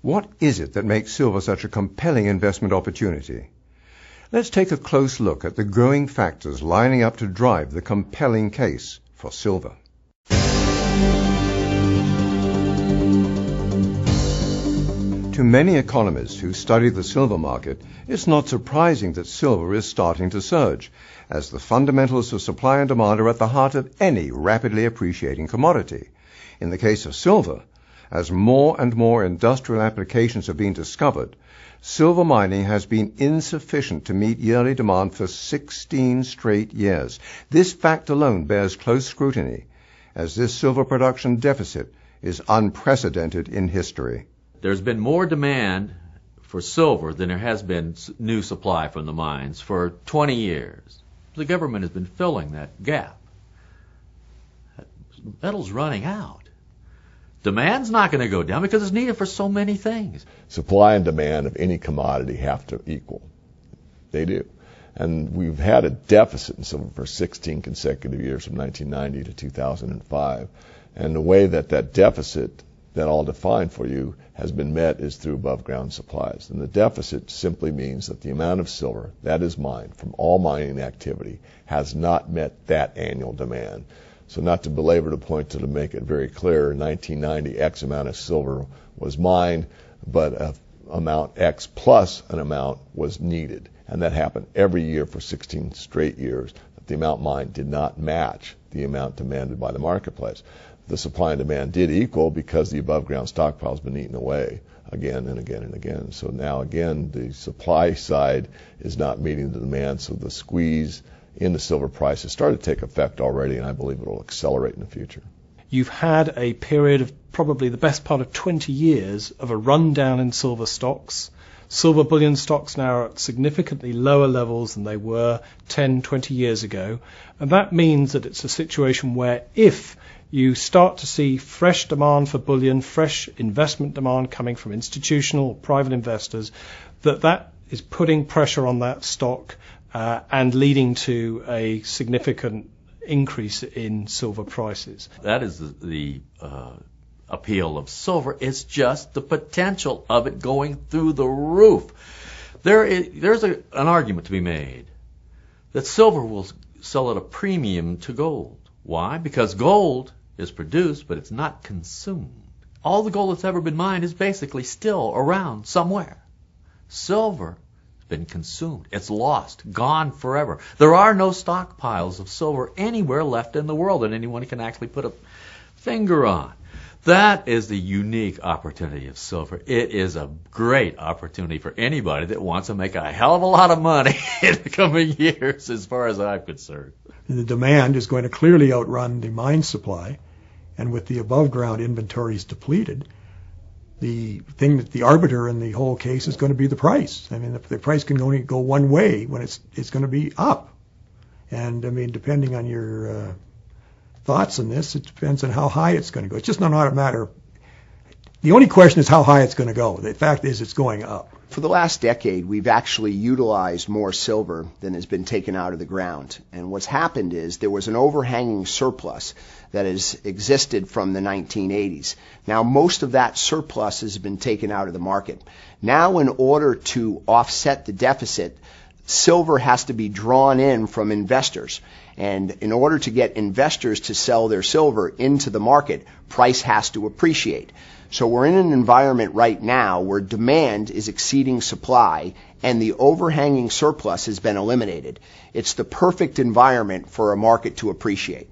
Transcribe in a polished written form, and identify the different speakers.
Speaker 1: What is it that makes silver such a compelling investment opportunity? Let's take a close look at the growing factors lining up to drive the compelling case for silver. To many economists who study the silver market, it's not surprising that silver is starting to surge, as the fundamentals of supply and demand are at the heart of any rapidly appreciating commodity. In the case of silver, as more and more industrial applications have been discovered, silver mining has been insufficient to meet yearly demand for 16 straight years. This fact alone bears close scrutiny, as this silver production deficit is unprecedented in history.
Speaker 2: There's been more demand for silver than there has been new supply from the mines for 20 years. The government has been filling that gap. Metal's running out. Demand's not going to go down because it's needed for so many things.
Speaker 3: Supply and demand of any commodity have to equal. They do. And we've had a deficit in silver for 16 consecutive years from 1990 to 2005. And the way that that deficit that I'll define for you has been met is through above ground supplies. And the deficit simply means that the amount of silver that is mined from all mining activity has not met that annual demand. So not to belabor the point, to make it very clear, in 1990, X amount of silver was mined, but amount X plus an amount was needed. And that happened every year for 16 straight years. The amount mined did not match the amount demanded by the marketplace. The supply and demand did equal because the above ground stockpile has been eaten away again and again and again. So now again, the supply side is not meeting the demand, so the squeeze in the silver price has started to take effect already, and I believe it will accelerate in the future.
Speaker 4: You've had a period of probably the best part of 20 years of a rundown in silver stocks. Silver bullion stocks now are at significantly lower levels than they were 10, 20 years ago. And that means that it's a situation where if you start to see fresh demand for bullion, fresh investment demand coming from institutional or private investors, that is putting pressure on that stock and leading to a significant increase in silver prices.
Speaker 2: That is the appeal of silver. It's just the potential of it going through the roof. There's an argument to be made that silver will sell at a premium to gold. Why? Because gold is produced, but it's not consumed. All the gold that's ever been mined is basically still around somewhere. Silver been consumed. It's lost, gone forever. There are no stockpiles of silver anywhere left in the world that anyone can actually put a finger on. That is the unique opportunity of silver. It is a great opportunity for anybody that wants to make a hell of a lot of money in the coming years, as far as I'm concerned.
Speaker 5: The demand is going to clearly outrun the mine supply, and with the above ground inventories depleted, the thing that the arbiter in the whole case is going to be the price. I mean, the price can only go one way when it's going to be up. And I mean, depending on your thoughts on this, it depends on how high it's going to go. It's just not a matter. The only question is how high it's going to go. The fact is it's going up.
Speaker 6: For the last decade, we've actually utilized more silver than has been taken out of the ground. And what's happened is there was an overhanging surplus that has existed from the 1980s. Now, most of that surplus has been taken out of the market. Now, in order to offset the deficit, silver has to be drawn in from investors. And in order to get investors to sell their silver into the market, price has to appreciate. So we're in an environment right now where demand is exceeding supply and the overhanging surplus has been eliminated. It's the perfect environment for a market to appreciate.